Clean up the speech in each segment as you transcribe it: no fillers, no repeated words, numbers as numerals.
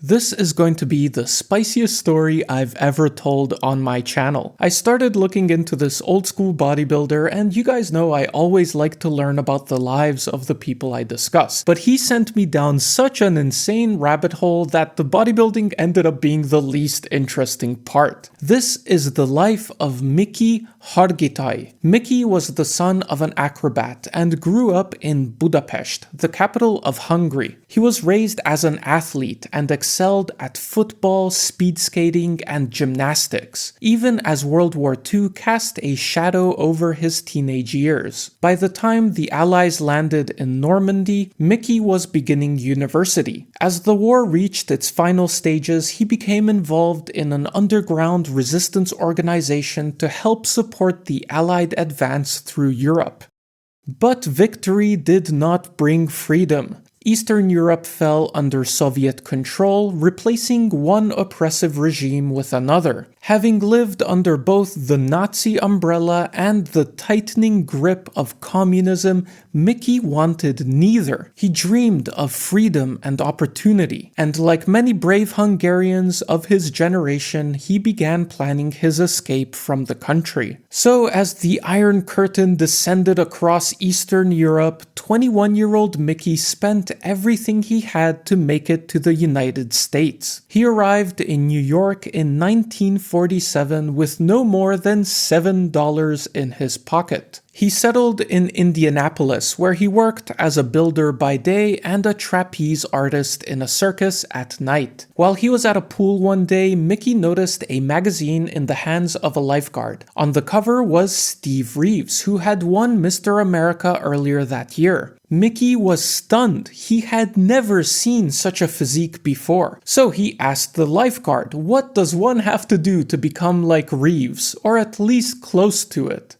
This is going to be the spiciest story I've ever told on my channel. I started looking into this old school bodybuilder, and you guys know I always like to learn about the lives of the people I discuss. But he sent me down such an insane rabbit hole that the bodybuilding ended up being the least interesting part. This is the life of Mickey Hargitay. Mickey was the son of an acrobat and grew up in Budapest, the capital of Hungary. He was raised as an athlete and excelled at football, speed skating, and gymnastics, even as World War II cast a shadow over his teenage years. By the time the Allies landed in Normandy, Mickey was beginning university. As the war reached its final stages, he became involved in an underground resistance organization to help support the Allied advance through Europe. But victory did not bring freedom. Eastern Europe fell under Soviet control, replacing one oppressive regime with another. Having lived under both the Nazi umbrella and the tightening grip of communism, Mickey wanted neither. He dreamed of freedom and opportunity, and like many brave Hungarians of his generation, he began planning his escape from the country. So as the Iron Curtain descended across Eastern Europe, 21-year-old Mickey spent everything he had to make it to the United States. He arrived in New York in 1947 with no more than $7 in his pocket. He settled in Indianapolis, where he worked as a builder by day and a trapeze artist in a circus at night. While he was at a pool one day, Mickey noticed a magazine in the hands of a lifeguard. On the cover was Steve Reeves, who had won Mr. America earlier that year. Mickey was stunned. He had never seen such a physique before. So he asked the lifeguard, "What does one have to do to become like Reeves, or at least close to it?"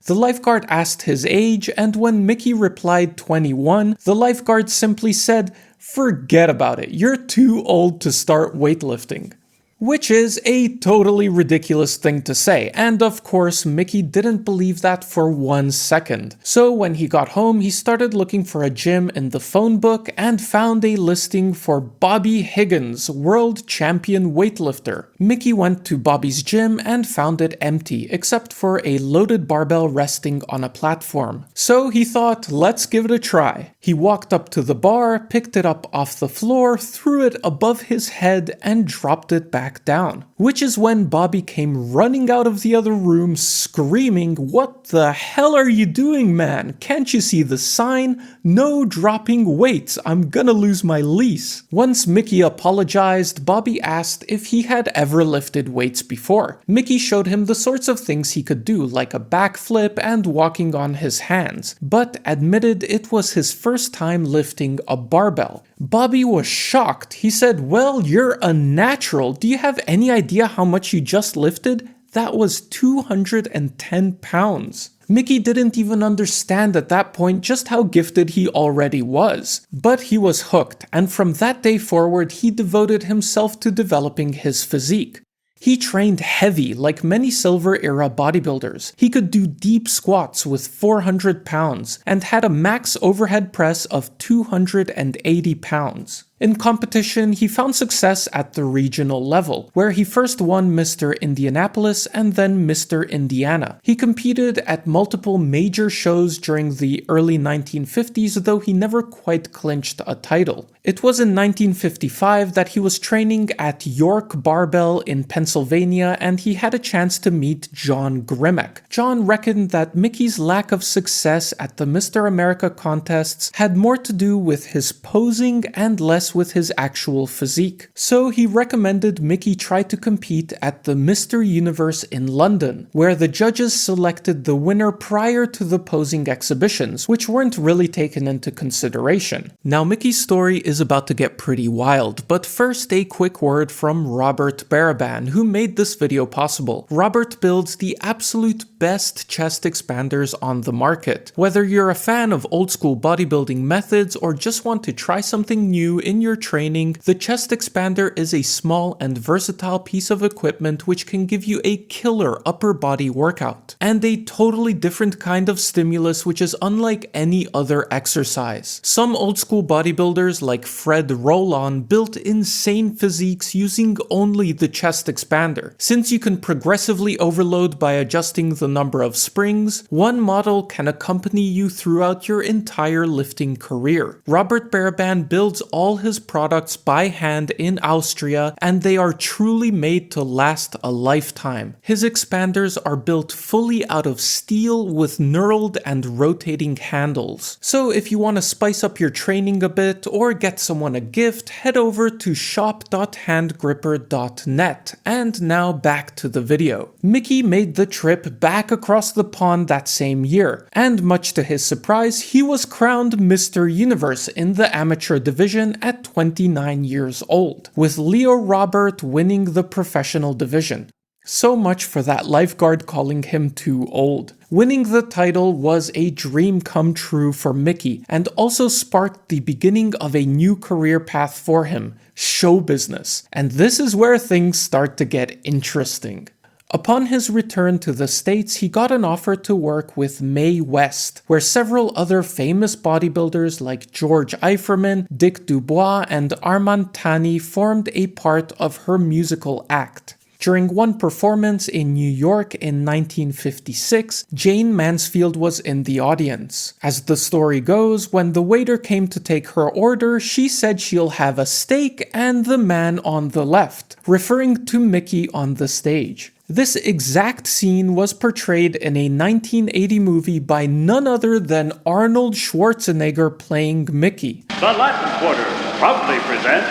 The lifeguard asked his age, and when Mickey replied 21, the lifeguard simply said, "Forget about it, you're too old to start weightlifting." Which is a totally ridiculous thing to say, and of course Mickey didn't believe that for 1 second. So when he got home, he started looking for a gym in the phone book and found a listing for Bobby Higgins, world champion weightlifter. Mickey went to Bobby's gym and found it empty, except for a loaded barbell resting on a platform. So he thought, let's give it a try. He walked up to the bar, picked it up off the floor, threw it above his head, and dropped it back down. Which is when Bobby came running out of the other room screaming, "What the hell are you doing, man? Can't you see the sign? No dropping weights, I'm gonna lose my lease." Once Mickey apologized, Bobby asked if he had ever lifted weights before. Mickey showed him the sorts of things he could do, like a backflip and walking on his hands, but admitted it was his first time lifting a barbell. Bobby was shocked. He said, "Well, you're a natural. Do you have any idea how much you just lifted? That was 210 pounds. Mickey didn't even understand at that point just how gifted he already was. But he was hooked, and from that day forward, he devoted himself to developing his physique. He trained heavy, like many Silver-era bodybuilders. He could do deep squats with 400 pounds, and had a max overhead press of 280 pounds. In competition, he found success at the regional level, where he first won Mr. Indianapolis and then Mr. Indiana. He competed at multiple major shows during the early 1950s, though he never quite clinched a title. It was in 1955 that he was training at York Barbell in Pennsylvania, and he had a chance to meet John Grimek. John reckoned that Mickey's lack of success at the Mr. America contests had more to do with his posing and less with his actual physique. So he recommended Mickey try to compete at the Mr. Universe in London, where the judges selected the winner prior to the posing exhibitions, which weren't really taken into consideration. Now Mickey's story is about to get pretty wild, but first a quick word from Robert Baraban, who made this video possible. Robert builds the absolute best chest expanders on the market. Whether you're a fan of old school bodybuilding methods or just want to try something new in in your training, the chest expander is a small and versatile piece of equipment which can give you a killer upper body workout, and a totally different kind of stimulus which is unlike any other exercise. Some old school bodybuilders like Fred Rollon built insane physiques using only the chest expander. Since you can progressively overload by adjusting the number of springs, one model can accompany you throughout your entire lifting career. Robert Baraban builds all his products by hand in Austria, and they are truly made to last a lifetime. His expanders are built fully out of steel with knurled and rotating handles. So if you want to spice up your training a bit or get someone a gift, head over to shop.handgripper.net. And now back to the video. Mickey made the trip back across the pond that same year, and much to his surprise, he was crowned Mr. Universe in the amateur division at 29 years old, with Leo Robert winning the professional division. So much for that lifeguard calling him too old. Winning the title was a dream come true for Mickey, and also sparked the beginning of a new career path for him, show business. And this is where things start to get interesting. Upon his return to the States, he got an offer to work with Mae West, where several other famous bodybuilders like George Eiferman, Dick Dubois, and Armand Tani formed a part of her musical act. During one performance in New York in 1956, Jayne Mansfield was in the audience. As the story goes, when the waiter came to take her order, she said she'll have a steak and the man on the left, referring to Mickey on the stage. This exact scene was portrayed in a 1980 movie by none other than Arnold Schwarzenegger playing Mickey. The Latin Quarter proudly presents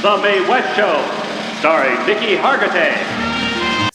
The Mae West Show, starring Mickey Hargitay.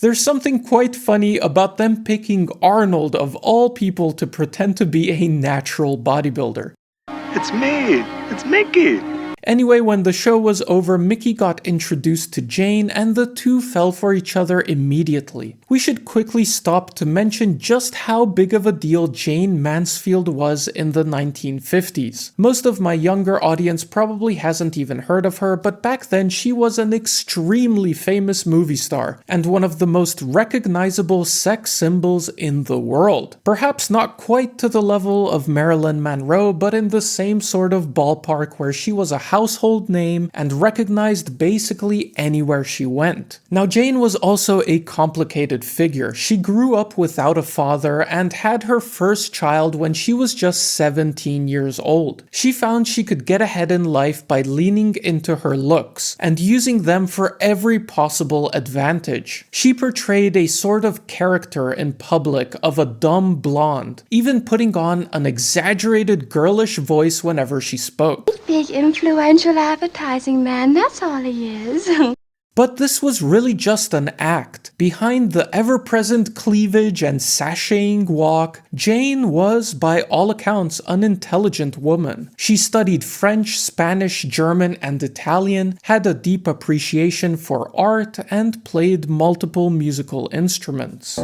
There's something quite funny about them picking Arnold of all people to pretend to be a natural bodybuilder. It's me! It's Mickey! Anyway, when the show was over, Mickey got introduced to Jayne, and the two fell for each other immediately. We should quickly stop to mention just how big of a deal Jayne Mansfield was in the 1950s. Most of my younger audience probably hasn't even heard of her, but back then she was an extremely famous movie star, and one of the most recognizable sex symbols in the world. Perhaps not quite to the level of Marilyn Monroe, but in the same sort of ballpark where she was a household name and recognized basically anywhere she went. Now, Jayne was also a complicated figure. She grew up without a father and had her first child when she was just 17 years old. She found she could get ahead in life by leaning into her looks and using them for every possible advantage. She portrayed a sort of character in public of a dumb blonde, even putting on an exaggerated girlish voice whenever she spoke. Big influential advertising man, that's all he is. But this was really just an act. Behind the ever-present cleavage and sashaying walk, Jayne was, by all accounts, an intelligent woman. She studied French, Spanish, German, and Italian, had a deep appreciation for art, and played multiple musical instruments.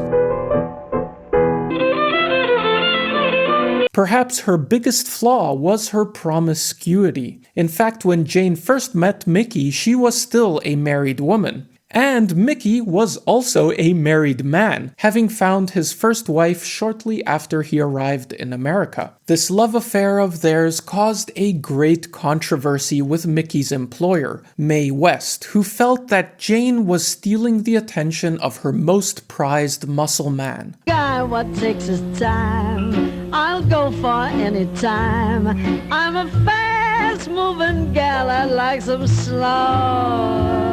Perhaps her biggest flaw was her promiscuity. In fact, when Jayne first met Mickey, she was still a married woman. And Mickey was also a married man, having found his first wife shortly after he arrived in America. This love affair of theirs caused a great controversy with Mickey's employer, Mae West, who felt that Jayne was stealing the attention of her most prized muscle man. Guy, what takes his time, I'll go for any time. I'm a fast-moving gal, I like some slow.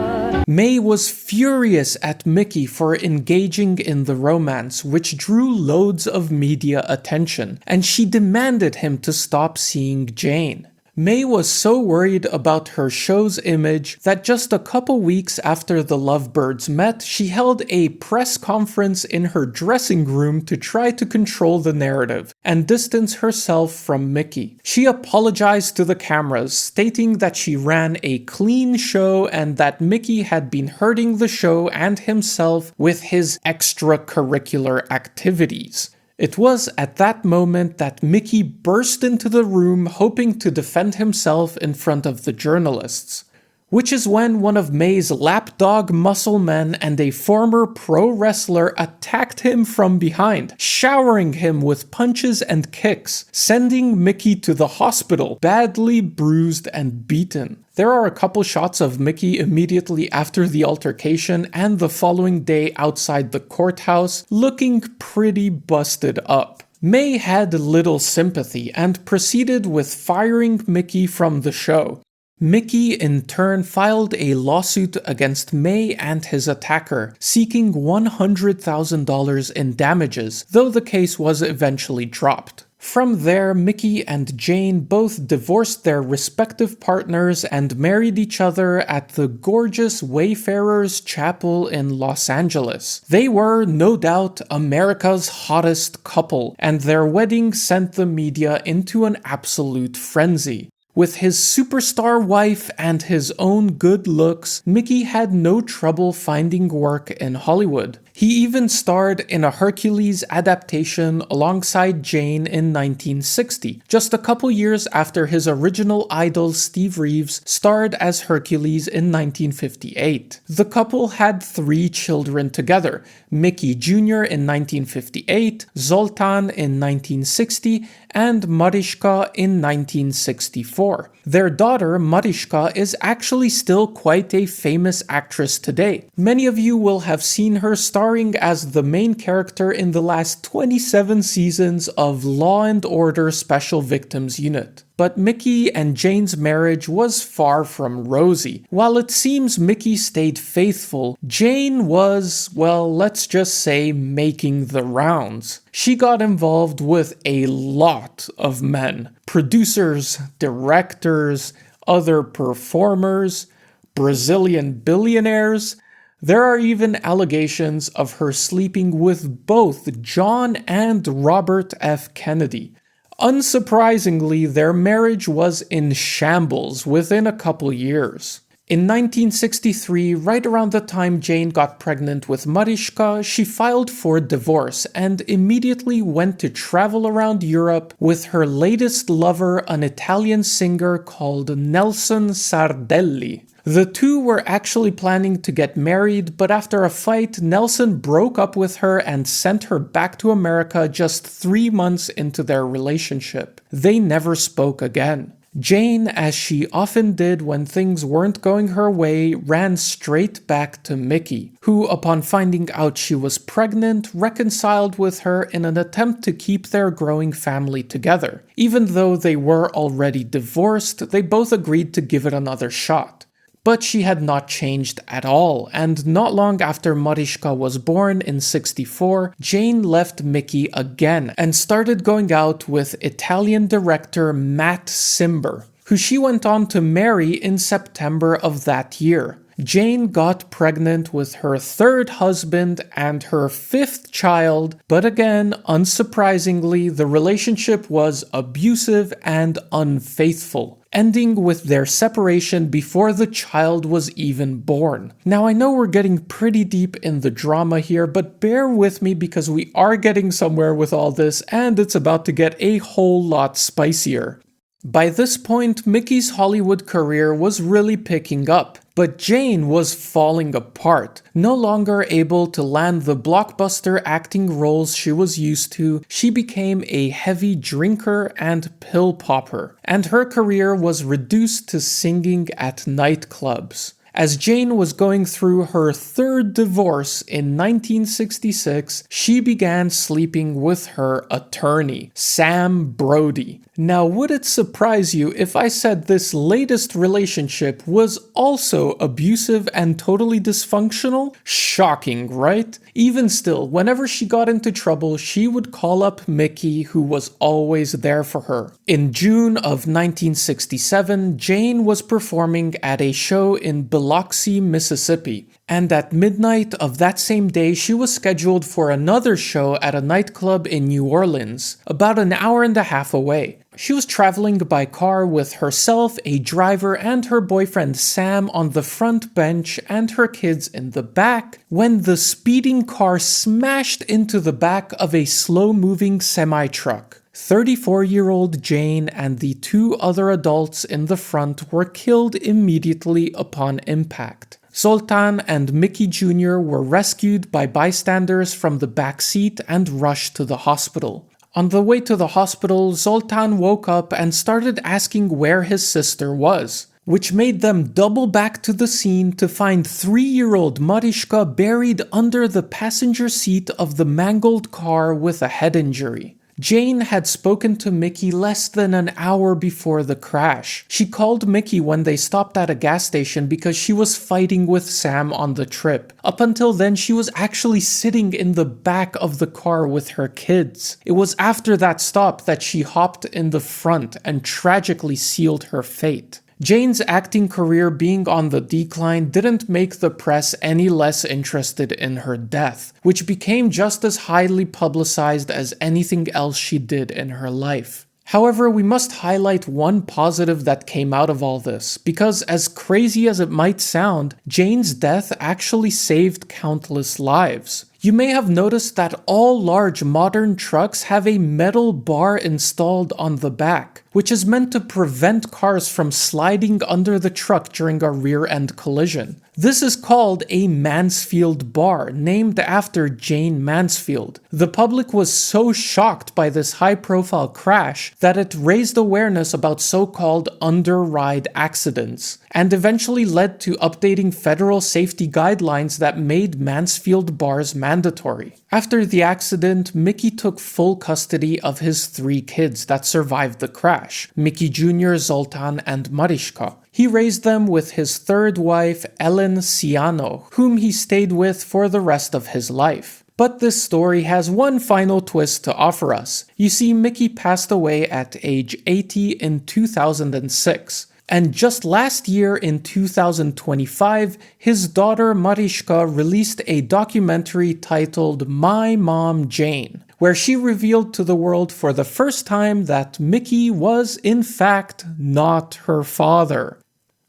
Mae was furious at Mickey for engaging in the romance, which drew loads of media attention, and she demanded him to stop seeing Jayne. Mae was so worried about her show's image that just a couple weeks after the lovebirds met, she held a press conference in her dressing room to try to control the narrative and distance herself from Mickey. She apologized to the cameras, stating that she ran a clean show and that Mickey had been hurting the show and himself with his extracurricular activities. It was at that moment that Mickey burst into the room hoping to defend himself in front of the journalists. Which is when one of May's lapdog muscle men and a former pro wrestler attacked him from behind, showering him with punches and kicks, sending Mickey to the hospital, badly bruised and beaten. There are a couple shots of Mickey immediately after the altercation and the following day outside the courthouse, looking pretty busted up. May had little sympathy and proceeded with firing Mickey from the show. Mickey in turn filed a lawsuit against May and his attacker, seeking $100,000 in damages, though the case was eventually dropped. From there, Mickey and Jayne both divorced their respective partners and married each other at the gorgeous Wayfarers Chapel in Los Angeles. They were, no doubt, America's hottest couple, and their wedding sent the media into an absolute frenzy. With his superstar wife and his own good looks, Mickey had no trouble finding work in Hollywood. He even starred in a Hercules adaptation alongside Jayne in 1960, just a couple years after his original idol Steve Reeves starred as Hercules in 1958. The couple had 3 children together, Mickey Jr. in 1958, Zoltan in 1960, and Mariska in 1964. Their daughter, Mariska, is actually still quite a famous actress today. Many of you will have seen her starring as the main character in the last 27 seasons of Law and Order Special Victims Unit. But Mickey and Jayne's marriage was far from rosy. While it seems Mickey stayed faithful, Jayne was, well, let's just say, making the rounds. She got involved with a lot of men. Producers, directors, other performers, Brazilian billionaires. There are even allegations of her sleeping with both John and Robert F. Kennedy. Unsurprisingly, their marriage was in shambles within a couple years. In 1963, right around the time Jayne got pregnant with Mariska, she filed for divorce and immediately went to travel around Europe with her latest lover, an Italian singer called Nelson Sardelli. The two were actually planning to get married, but after a fight, Nelson broke up with her and sent her back to America just 3 months into their relationship. They never spoke again. Jayne, as she often did when things weren't going her way, ran straight back to Mickey, who, upon finding out she was pregnant, reconciled with her in an attempt to keep their growing family together. Even though they were already divorced, they both agreed to give it another shot. But she had not changed at all, and not long after Mariska was born in '64, Jayne left Mickey again and started going out with Italian director Matt Cimber, who she went on to marry in September of that year. Jayne got pregnant with her 3rd husband and her 5th child, but again, unsurprisingly, the relationship was abusive and unfaithful, ending with their separation before the child was even born. Now, I know we're getting pretty deep in the drama here, but bear with me because we are getting somewhere with all this, and it's about to get a whole lot spicier. By this point, Mickey's Hollywood career was really picking up, but Jayne was falling apart. No longer able to land the blockbuster acting roles she was used to, she became a heavy drinker and pill popper, and her career was reduced to singing at nightclubs. As Jayne was going through her 3rd divorce in 1966, she began sleeping with her attorney, Sam Brody. Now, would it surprise you if I said this latest relationship was also abusive and totally dysfunctional? Shocking, right? Even still, whenever she got into trouble, she would call up Mickey, who was always there for her. In June of 1967, Jayne was performing at a show in Biloxi, Mississippi, and at midnight of that same day, she was scheduled for another show at a nightclub in New Orleans, about an hour and a half away. She was traveling by car with herself, a driver, and her boyfriend Sam on the front bench and her kids in the back when the speeding car smashed into the back of a slow-moving semi-truck. 34-year-old Jayne and the 2 other adults in the front were killed immediately upon impact. Zoltan and Mickey Jr. were rescued by bystanders from the back seat and rushed to the hospital. On the way to the hospital, Zoltan woke up and started asking where his sister was, which made them double back to the scene to find 3-year-old Mariska buried under the passenger seat of the mangled car with a head injury. Jayne had spoken to Mickey less than an hour before the crash. She called Mickey when they stopped at a gas station because she was fighting with Sam on the trip. Up until then, she was actually sitting in the back of the car with her kids. It was after that stop that she hopped in the front and tragically sealed her fate. Jayne's acting career being on the decline didn't make the press any less interested in her death, which became just as highly publicized as anything else she did in her life. However, we must highlight one positive that came out of all this, because as crazy as it might sound, Jayne's death actually saved countless lives. You may have noticed that all large modern trucks have a metal bar installed on the back, which is meant to prevent cars from sliding under the truck during a rear-end collision. This is called a Mansfield bar, named after Jayne Mansfield. The public was so shocked by this high-profile crash that it raised awareness about so-called under-ride accidents, and eventually led to updating federal safety guidelines that made Mansfield bars mandatory. After the accident, Mickey took full custody of his 3 kids that survived the crash, Mickey Jr., Zoltan, and Mariska. He raised them with his 3rd wife, Ellen Ciano, whom he stayed with for the rest of his life. But this story has one final twist to offer us. You see, Mickey passed away at age 80 in 2006. And just last year in 2025, his daughter Mariska released a documentary titled My Mom Jayne, where she revealed to the world for the first time that Mickey was in fact not her father.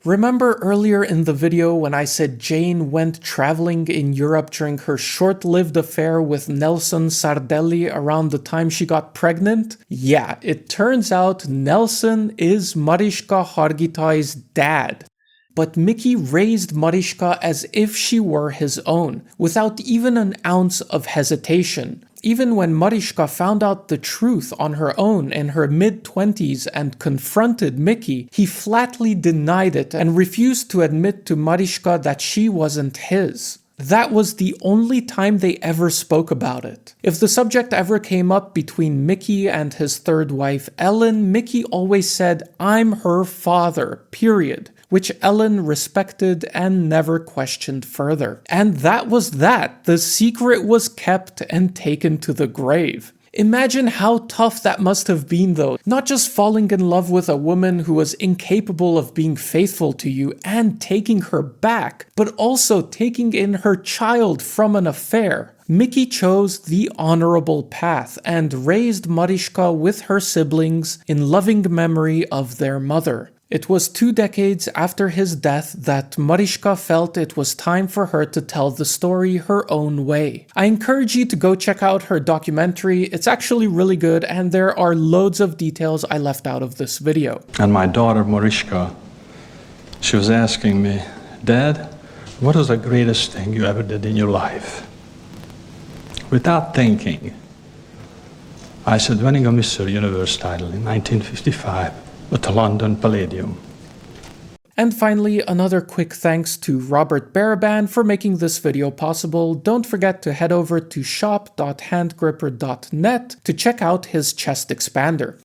Remember earlier in the video when I said Jayne went traveling in Europe during her short-lived affair with Nelson Sardelli around the time she got pregnant? Yeah, it turns out Nelson is Mariska Hargitay's dad. But Mickey raised Mariska as if she were his own, without even an ounce of hesitation. Even when Mariska found out the truth on her own in her mid-20s and confronted Mickey, he flatly denied it and refused to admit to Mariska that she wasn't his. That was the only time they ever spoke about it. If the subject ever came up between Mickey and his 3rd wife, Ellen, Mickey always said, "I'm her father, period," which Ellen respected and never questioned further. And that was that. The secret was kept and taken to the grave. Imagine how tough that must have been though, not just falling in love with a woman who was incapable of being faithful to you and taking her back, but also taking in her child from an affair. Mickey chose the honorable path and raised Mariska with her siblings in loving memory of their mother. It was 2 decades after his death that Mariska felt it was time for her to tell the story her own way. I encourage you to go check out her documentary. It's actually really good and there are loads of details I left out of this video. And my daughter Mariska, she was asking me, "Dad, what was the greatest thing you ever did in your life?" Without thinking, I said, winning a Mr. Universe title in 1955. At the London Palladium. And finally, another quick thanks to Robert Baraban for making this video possible. Don't forget to head over to shop.handgripper.net to check out his chest expander.